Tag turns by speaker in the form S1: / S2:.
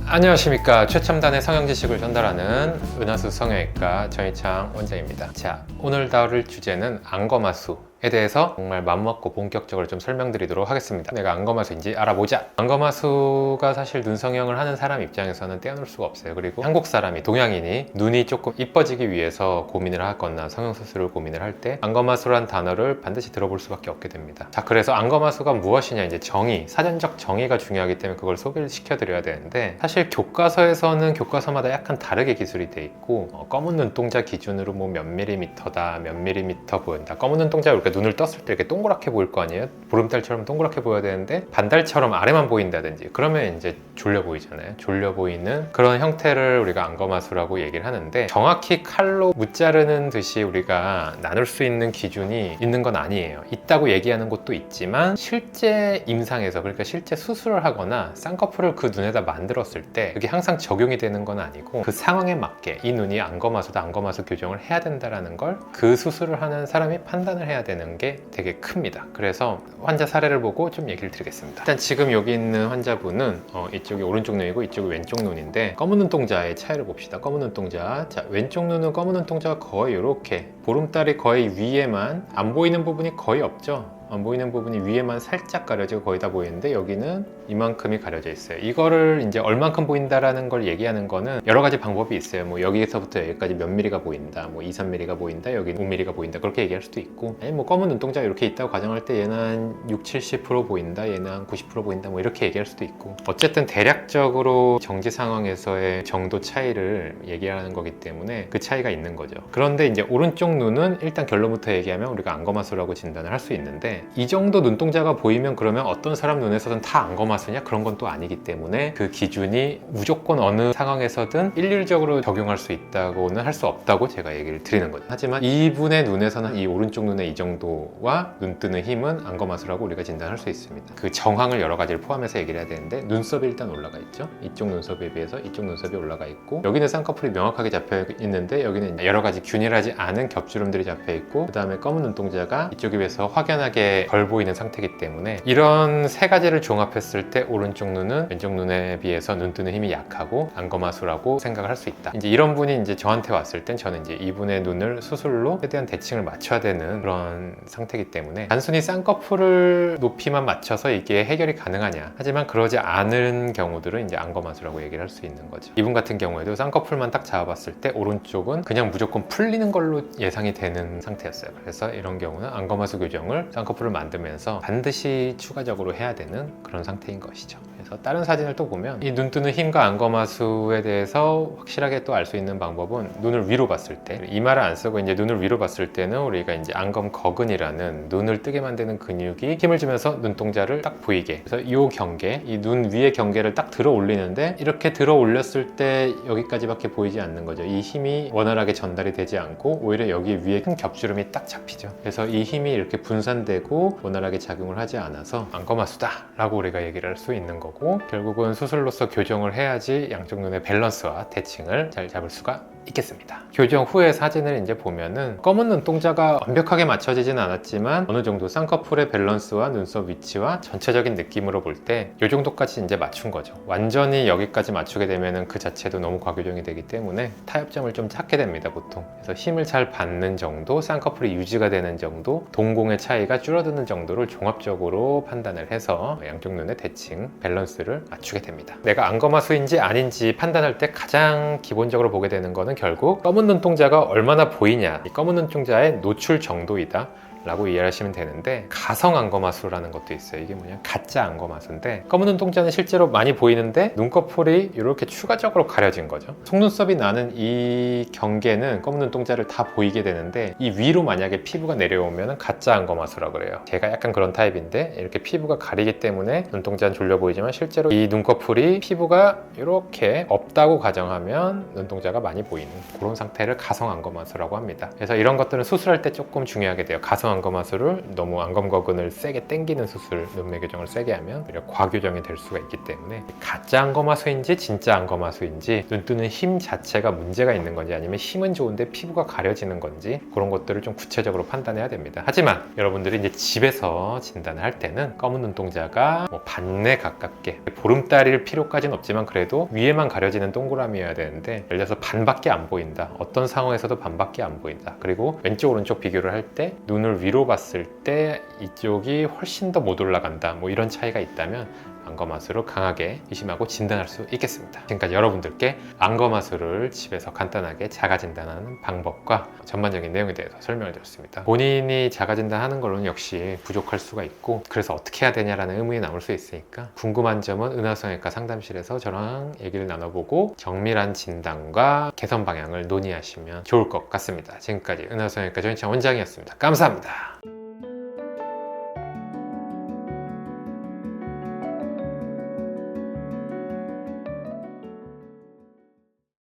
S1: 안녕하십니까. 최첨단의 성형 지식을 전달하는 은하수 성형외과 전희창 원장입니다. 자, 오늘 다룰 주제는 안검하수에 대해서 정말 맘먹고 본격적으로 좀 설명드리도록 하겠습니다. 내가 안검하수인지 알아보자. 안검하수가 사실 눈 성형을 하는 사람 입장에서는 떼어놓을 수가 없어요. 그리고 한국 사람이, 동양인이 눈이 조금 이뻐지기 위해서 고민을 하거나 성형수술을 고민을 할 때 안검하수란 단어를 반드시 들어볼 수밖에 없게 됩니다. 자, 그래서 안검하수가 무엇이냐, 이제 정의, 사전적 정의가 중요하기 때문에 그걸 소개를 시켜드려야 되는데, 사실 교과서에서는 교과서마다 약간 다르게 기술이 돼 있고, 검은 눈동자 기준으로 뭐 몇 밀리미터다, 몇 밀리미터 보인다. 검은 눈동자 이렇게 눈을 떴을 때 이렇게 동그랗게 보일 거 아니에요? 보름달처럼 동그랗게 보여야 되는데 반달처럼 아래만 보인다든지, 그러면 이제 졸려 보이잖아요. 졸려 보이는 그런 형태를 우리가 안검하수라고 얘기를 하는데, 정확히 칼로 무자르는 듯이 우리가 나눌 수 있는 기준이 있는 건 아니에요. 있다고 얘기하는 곳도 있지만, 실제 임상에서, 그러니까 실제 수술을 하거나 쌍꺼풀을 그 눈에다 만들었을 때 그게 항상 적용이 되는 건 아니고, 그 상황에 맞게 이 눈이 안검하수다, 안검하수 교정을 해야 된다라는 걸 그 수술을 하는 사람이 판단을 해야 되는 게 되게 큽니다. 그래서 환자 사례를 보고 좀 얘기를 드리겠습니다. 일단 지금 여기 있는 환자분은 이쪽이 오른쪽 눈이고 이쪽이 왼쪽 눈인데, 검은 눈동자의 차이를 봅시다. 검은 눈동자, 자, 왼쪽 눈은 검은 눈동자가 거의 이렇게 보름달이 거의 위에만, 안 보이는 부분이 거의 없죠. 안 보이는 부분이 위에만 살짝 가려지고 거의 다 보이는데, 여기는 이만큼이 가려져 있어요. 이거를 이제 얼만큼 보인다라는 걸 얘기하는 거는 여러 가지 방법이 있어요. 뭐 여기서부터 여기까지 몇 미리가 보인다, 뭐 2, 3mm가 보인다, 여기 5mm가 보인다, 그렇게 얘기할 수도 있고, 아니 뭐 검은 눈동자 이렇게 있다고 가정할 때 얘는 한 6, 70% 보인다, 얘는 한 90% 보인다, 뭐 이렇게 얘기할 수도 있고, 어쨌든 대략적으로 정지 상황에서의 정도 차이를 얘기하는 거기 때문에 그 차이가 있는 거죠. 그런데 이제 오른쪽 눈은 일단 결론부터 얘기하면 우리가 안검하수라고 진단을 할 수 있는데, 이 정도 눈동자가 보이면 그러면 어떤 사람 눈에서는 다 안검하수냐? 그런 건 또 아니기 때문에 그 기준이 무조건 어느 상황에서든 일률적으로 적용할 수 있다고는 할 수 없다고 제가 얘기를 드리는 거죠. 하지만 이분의 눈에서는 이 오른쪽 눈의 이 정도와 눈 뜨는 힘은 안검하수라고 우리가 진단할 수 있습니다. 그 정황을 여러 가지를 포함해서 얘기를 해야 되는데, 눈썹이 일단 올라가 있죠. 이쪽 눈썹에 비해서 이쪽 눈썹이 올라가 있고, 여기는 쌍꺼풀이 명확하게 잡혀 있는데 여기는 여러 가지 균일하지 않은 겹주름들이 잡혀 있고, 그 다음에 검은 눈동자가 이쪽에 비해서 확연하게 덜 보이는 상태이기 때문에, 이런 세 가지를 종합했을 때 오른쪽 눈은 왼쪽 눈에 비해서 눈 뜨는 힘이 약하고 안검하수라고 생각을 할 수 있다. 이제 이런 분이 이제 저한테 왔을 땐 저는 이제 이분의 눈을 수술로 최대한 대칭을 맞춰야 되는 그런 상태이기 때문에, 단순히 쌍꺼풀을 높이만 맞춰서 이게 해결이 가능하냐, 하지만 그러지 않은 경우들은 이제 안검하수라고 얘기를 할 수 있는 거죠. 이분 같은 경우에도 쌍꺼풀만 딱 잡아봤을 때 오른쪽은 그냥 무조건 풀리는 걸로 예상이 되는 상태였어요. 그래서 이런 경우는 안검하수 교정을 쌍꺼풀을 만들면서 반드시 추가적으로 해야 되는 그런 상태인 것이죠. 그래서 다른 사진을 또 보면 이 눈 뜨는 힘과 안검하수에 대해서 확실하게 또 알 수 있는 방법은, 눈을 위로 봤을 때, 이마를 안 쓰고 이제 눈을 위로 봤을 때는 우리가 이제 안검거근이라는 눈을 뜨게 만드는 근육이 힘을 주면서 눈동자를 딱 보이게, 그래서 이 경계, 이 눈 위의 경계를 딱 들어 올리는데, 이렇게 들어 올렸을 때 여기까지밖에 보이지 않는 거죠. 이 힘이 원활하게 전달이 되지 않고 오히려 여기 위에 큰 겹주름이 딱 잡히죠. 그래서 이 힘이 이렇게 분산되고 원활하게 작용을 하지 않아서 안검하수다 라고 우리가 얘기를 할 수 있는 거고, 결국은 수술로서 교정을 해야지 양쪽 눈의 밸런스와 대칭을 잘 잡을 수가 있겠습니다. 교정 후의 사진을 이제 보면은 검은 눈동자가 완벽하게 맞춰지진 않았지만 어느 정도 쌍꺼풀의 밸런스와 눈썹 위치와 전체적인 느낌으로 볼 때 이 정도까지 이제 맞춘 거죠. 완전히 여기까지 맞추게 되면은 그 자체도 너무 과교정이 되기 때문에 타협점을 좀 찾게 됩니다, 보통. 그래서 힘을 잘 받는 정도, 쌍꺼풀이 유지가 되는 정도, 동공의 차이가 줄어드는 정도를 종합적으로 판단을 해서 양쪽 눈의 대칭, 밸런스를 맞추게 됩니다. 내가 안검하수인지 아닌지 판단할 때 가장 기본적으로 보게 되는 거는 결국 검은 눈동자가 얼마나 보이냐, 이 검은 눈동자의 노출 정도이다 라고 이해하시면 되는데, 가성 안검하수라는 것도 있어요. 이게 뭐냐, 가짜 안검하수인데, 검은 눈동자는 실제로 많이 보이는데 눈꺼풀이 이렇게 추가적으로 가려진 거죠. 속눈썹이 나는 이 경계는 검은 눈동자를 다 보이게 되는데, 이 위로 만약에 피부가 내려오면 가짜 안검하수라고 그래요. 제가 약간 그런 타입인데, 이렇게 피부가 가리기 때문에 눈동자는 졸려 보이지만 실제로 이 눈꺼풀이 피부가 이렇게 없다고 가정하면 눈동자가 많이 보이는 그런 상태를 가성 안검하수라고 합니다. 그래서 이런 것들은 수술할 때 조금 중요하게 돼요. 가성 안검하수를 너무 안검거근을 세게 당기는 수술, 눈매 교정을 세게 하면 오히려 과교정이 될 수가 있기 때문에, 가짜 안검하수인지 진짜 안검하수인지, 눈 뜨는 힘 자체가 문제가 있는 건지, 아니면 힘은 좋은데 피부가 가려지는 건지, 그런 것들을 좀 구체적으로 판단해야 됩니다. 하지만 여러분들이 이제 집에서 진단을 할 때는 검은 눈동자가 뭐 반내 가깝게, 보름달일 필요까지는 없지만 그래도 해도 위에만 가려지는 동그라미여야 되는데 예를 들어서 반밖에 안 보인다, 어떤 상황에서도 반밖에 안 보인다, 그리고 왼쪽 오른쪽 비교를 할 때 눈을 위로 봤을 때 이쪽이 훨씬 더 못 올라간다, 뭐 이런 차이가 있다면 안검하수로 강하게 의심하고 진단할 수 있겠습니다. 지금까지 여러분들께 안검하수를 집에서 간단하게 자가 진단하는 방법과 전반적인 내용에 대해서 설명을 드렸습니다. 본인이 자가 진단하는 걸로는 역시 부족할 수가 있고, 그래서 어떻게 해야 되냐라는 의문이 남을 수 있으니까 궁금한 점은 은하성형외과 상담실에서 저랑 얘기를 나눠보고 정밀한 진단과 개선 방향을 논의하시면 좋을 것 같습니다. 지금까지 은하성형외과 전인창 원장이었습니다. 감사합니다.